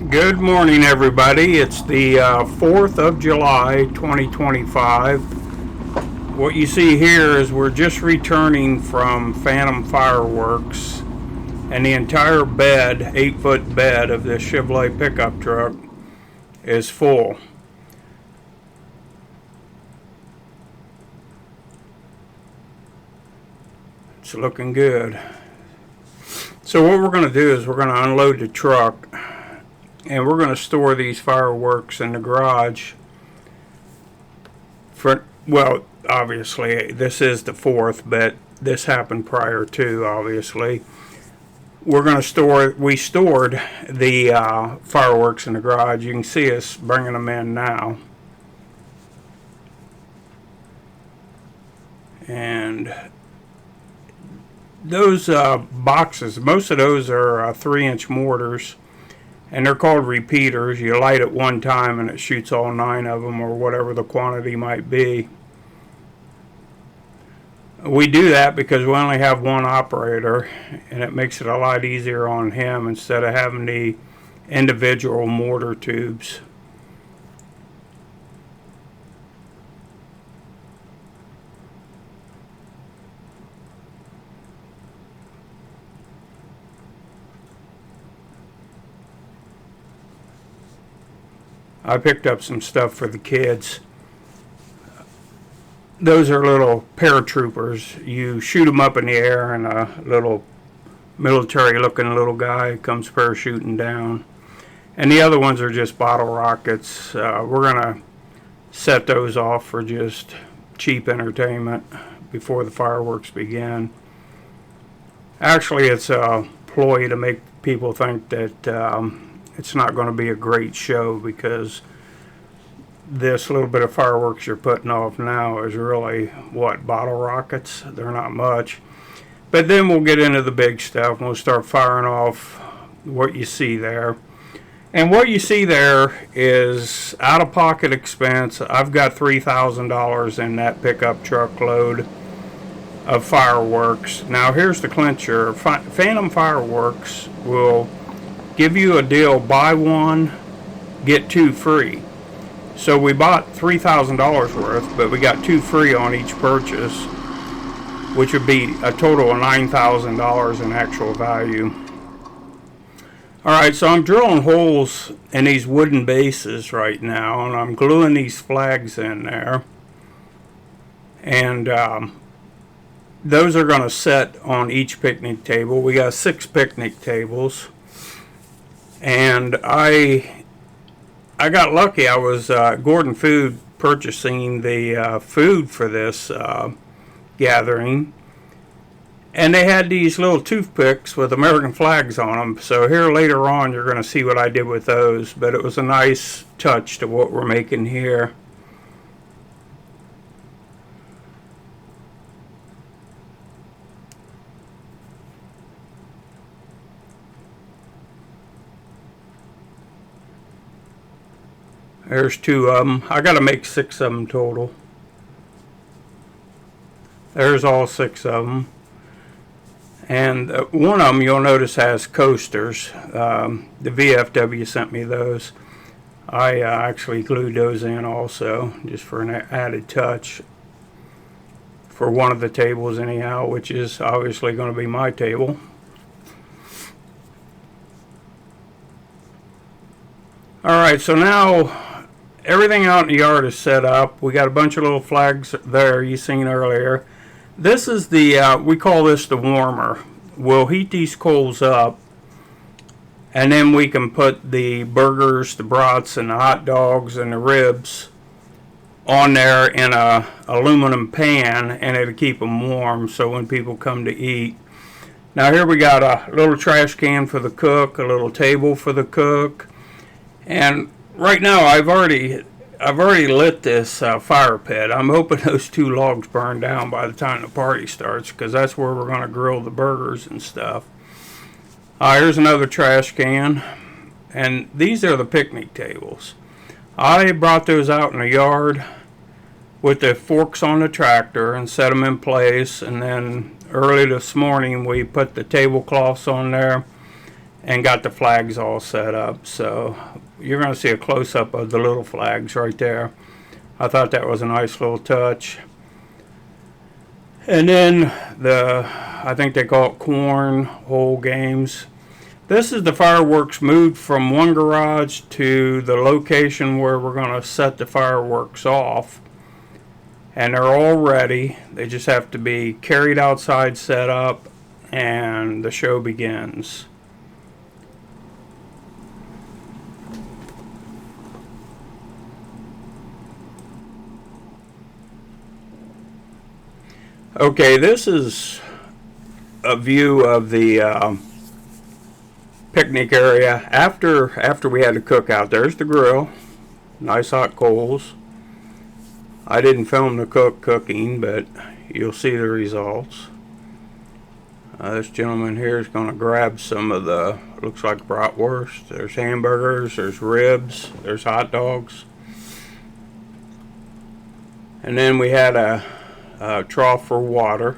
Good morning, everybody. It's the 4th of July, 2025. What you see here is we're just returning from Phantom Fireworks, and the entire bed, 8-foot bed of this Chevrolet pickup truck is full. It's looking good. So what we're going to do is we're going to unload the truck, and we're going to store these fireworks in the garage for, well, obviously this is the 4th, but this happened prior to, obviously. We stored the fireworks in the garage. You can see us bringing them in now. And those boxes, most of those are 3-inch mortars. And they're called repeaters. You light it one time and it shoots all 9 of them, or whatever the quantity might be. We do that because we only have one operator, and it makes it a lot easier on him instead of having the individual mortar tubes. I picked up some stuff for the kids. Those are little paratroopers. You shoot them up in the air, and a little military-looking little guy comes parachuting down. And the other ones are just bottle rockets. We're going to set those off for just cheap entertainment before the fireworks begin. Actually, it's a ploy to make people think that it's not going to be a great show, because this little bit of fireworks you're putting off now is really, what, bottle rockets? They're not much. But then we'll get into the big stuff, and we'll start firing off what you see there. And what you see there is out-of-pocket expense. I've got $3,000 in that pickup truck load of fireworks. Now here's the clincher. Phantom Fireworks will give you a deal, buy one, get 2 free. So we bought $3,000 worth, but we got 2 free on each purchase, which would be a total of $9,000 in actual value. Alright, so I'm drilling holes in these wooden bases right now, and I'm gluing these flags in there. And those are going to set on each picnic table. We got 6 picnic tables. And I got lucky. I was Gordon Food purchasing the food for this gathering, and they had these little toothpicks with American flags on them. So here later on you're going to see what I did with those, but it was a nice touch to what we're making here. There's 2 of them. I got to make 6 of them total. There's all 6 of them. And one of them, you'll notice, has coasters. The VFW sent me those. I actually glued those in also, just for an added touch. For one of the tables anyhow, which is obviously going to be my table. Alright, so now everything out in the yard is set up. We got a bunch of little flags there you seen earlier. This is the, we call this the warmer. We'll heat these coals up, and then we can put the burgers, the brats, and the hot dogs, and the ribs on there in a aluminum pan, and it'll keep them warm so when people come to eat. Now here we got a little trash can for the cook, a little table for the cook, and right now I've already lit this fire pit. I'm hoping those 2 logs burn down by the time the party starts, because that's where we're going to grill the burgers and stuff. Here's another trash can, and these are the picnic tables. I brought those out in the yard with the forks on the tractor and set them in place, and then early this morning we put the tablecloths on there and got the flags all set up. So you're going to see a close-up of the little flags right there. I thought that was a nice little touch. And then I think they call it cornhole games. This is the fireworks moved from one garage to the location where we're going to set the fireworks off. And they're all ready. They just have to be carried outside, set up, and the show begins. Okay, this is a view of the picnic area after we had to cook out. There's the grill, nice hot coals. I didn't film the cooking, but you'll see the results. This gentleman here is going to grab some of the, looks like bratwurst. There's hamburgers, there's ribs, there's hot dogs. And then we had a trough for water.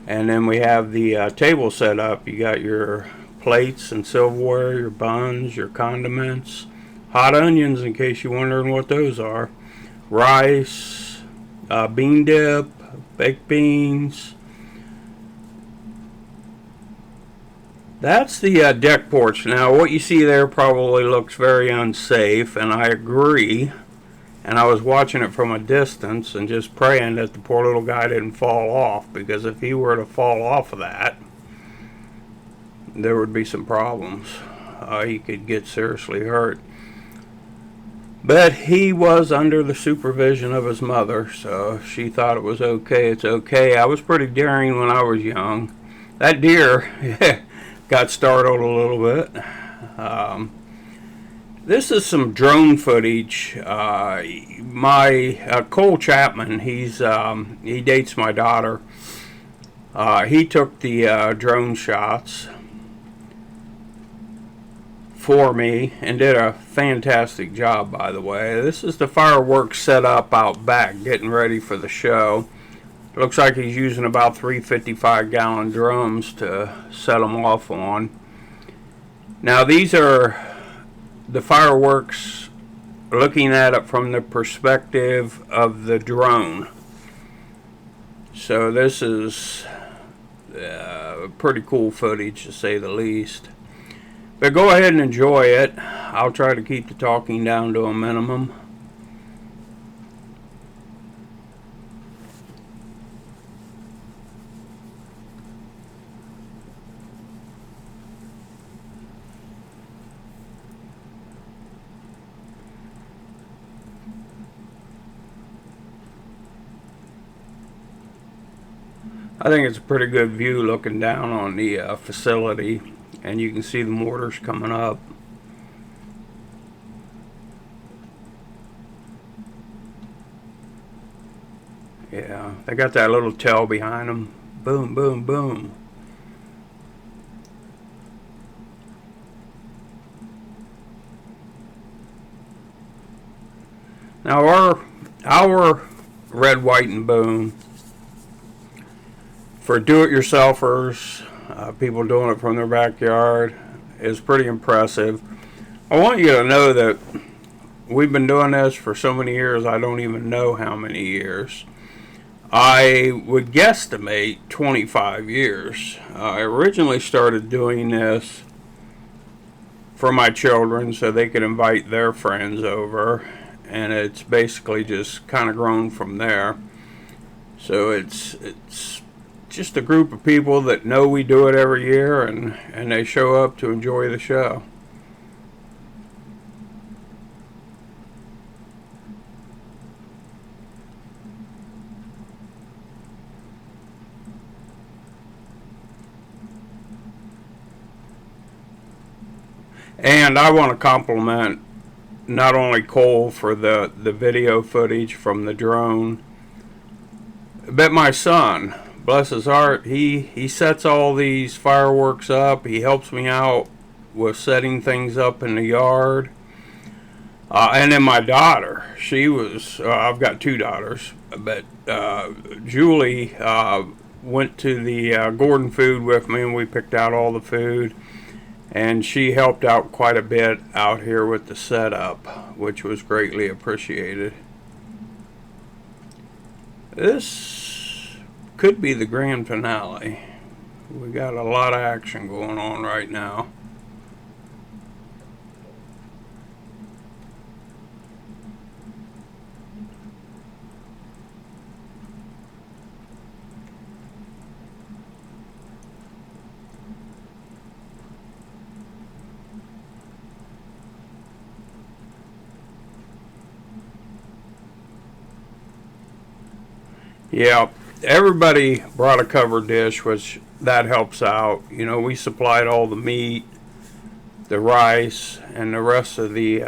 And then we have the table set up. You got your plates and silverware, your buns, your condiments, hot onions in case you're wondering what those are, rice, bean dip, baked beans. That's the deck porch. Now what you see there probably looks very unsafe, and I agree. And I was watching it from a distance and just praying that the poor little guy didn't fall off, because if he were to fall off of that, there would be some problems. He could get seriously hurt. But he was under the supervision of his mother, so she thought it was okay. It's okay. I was pretty daring when I was young. That deer got startled a little bit. This is some drone footage. Cole Chapman, he dates my daughter. He took the drone shots for me and did a fantastic job, by the way. This is the fireworks set up out back, getting ready for the show. Looks like he's using about 3 55-gallon drums to set them off on. Now these are the fireworks, looking at it from the perspective of the drone. So this is pretty cool footage, to say the least. But go ahead and enjoy it. I'll try to keep the talking down to a minimum. I think it's a pretty good view looking down on the facility, and you can see the mortars coming up. Yeah, they got that little tail behind them. Boom, boom, boom. Now our red, white, and boom, for do-it-yourselfers, people doing it from their backyard, is pretty impressive. I want you to know that we've been doing this for so many years, I don't even know how many years. I would guesstimate 25 years. I originally started doing this for my children so they could invite their friends over, and it's basically just kind of grown from there. So it's just a group of people that know we do it every year, and they show up to enjoy the show. And I want to compliment not only Cole for the video footage from the drone, but my son. Bless his heart, he sets all these fireworks up. He helps me out with setting things up in the yard. And then my daughter, she was, I've got two daughters, but Julie went to the Gordon Food with me, and we picked out all the food. And she helped out quite a bit out here with the setup, which was greatly appreciated. This could be the grand finale. We got a lot of action going on right now. Yeah, everybody brought a covered dish, which that helps out. You know, we supplied all the meat, the rice, and the rest of the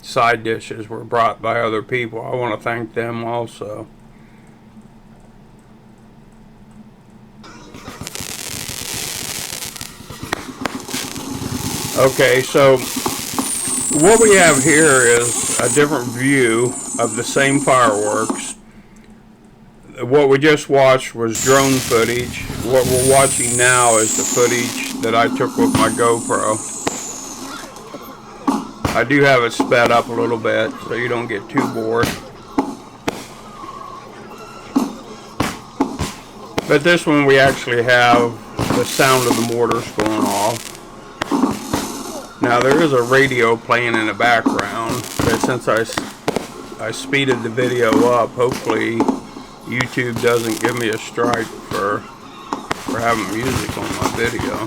side dishes were brought by other people. I want to thank them also. Okay, so what we have here is a different view of the same fireworks. What we just watched was drone footage. What we're watching now is the footage that I took with my GoPro. I do have it sped up a little bit so you don't get too bored. But this one we actually have the sound of the mortars going off. Now there is a radio playing in the background, but since I speeded the video up, hopefully YouTube doesn't give me a strike for having music on my video.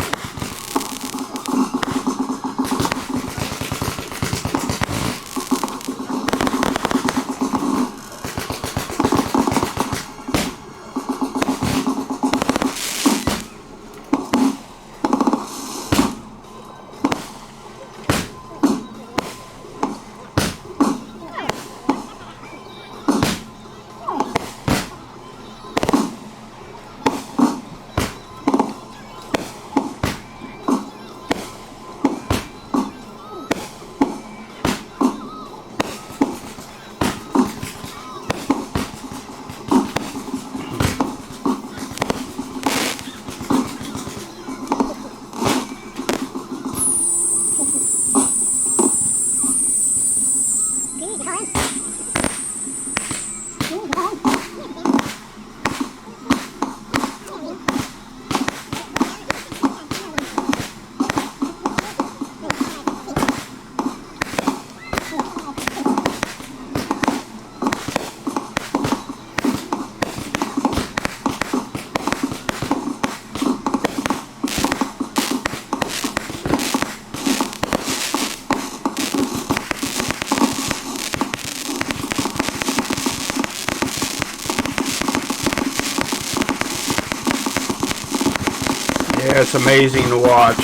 Yeah, it's amazing to watch.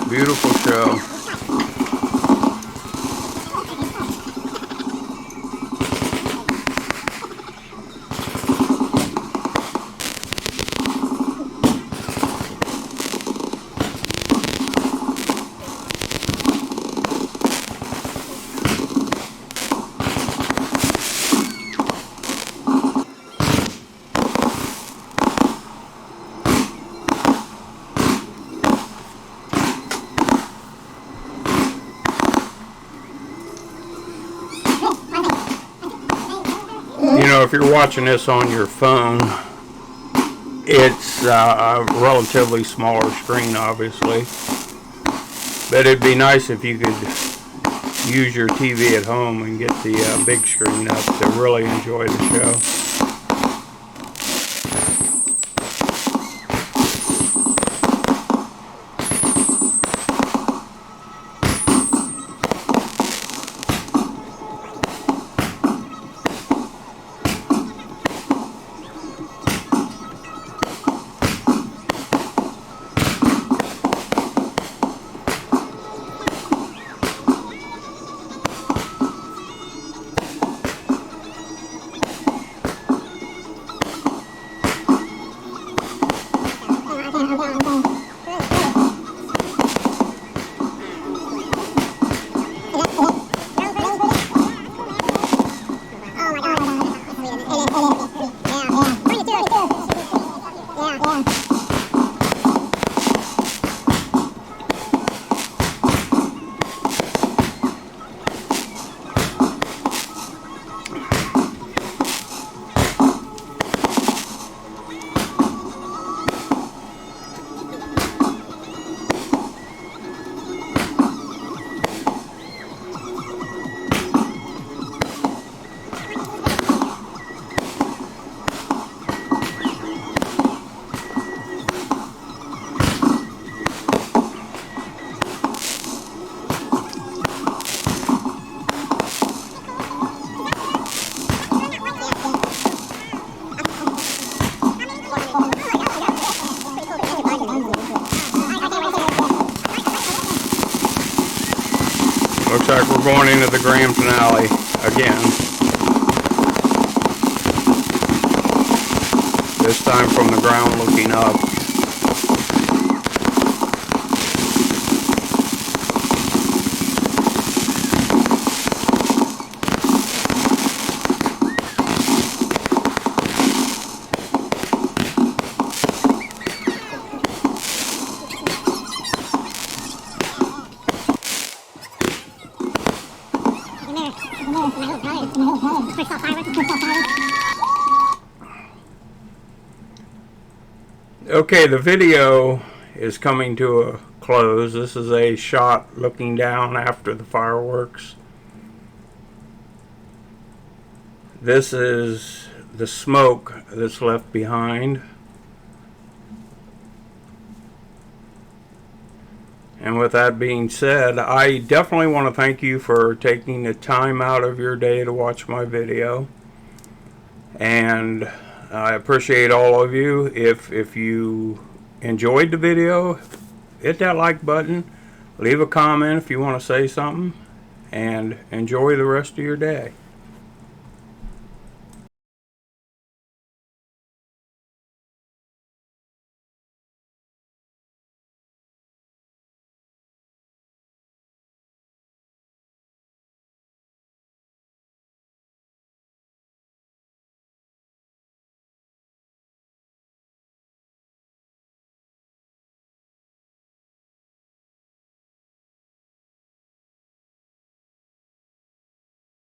Beautiful show. You know, if you're watching this on your phone, it's a relatively smaller screen, obviously. But it'd be nice if you could use your TV at home and get the big screen up to really enjoy the show. Looks like we're going into the Grand Finale again. This time from the ground looking up. Okay, the video is coming to a close. This is a shot looking down after the fireworks. This is the smoke that's left behind. And with that being said, I definitely want to thank you for taking the time out of your day to watch my video. And I appreciate all of you. If you enjoyed the video, hit that like button. Leave a comment if you want to say something. And enjoy the rest of your day.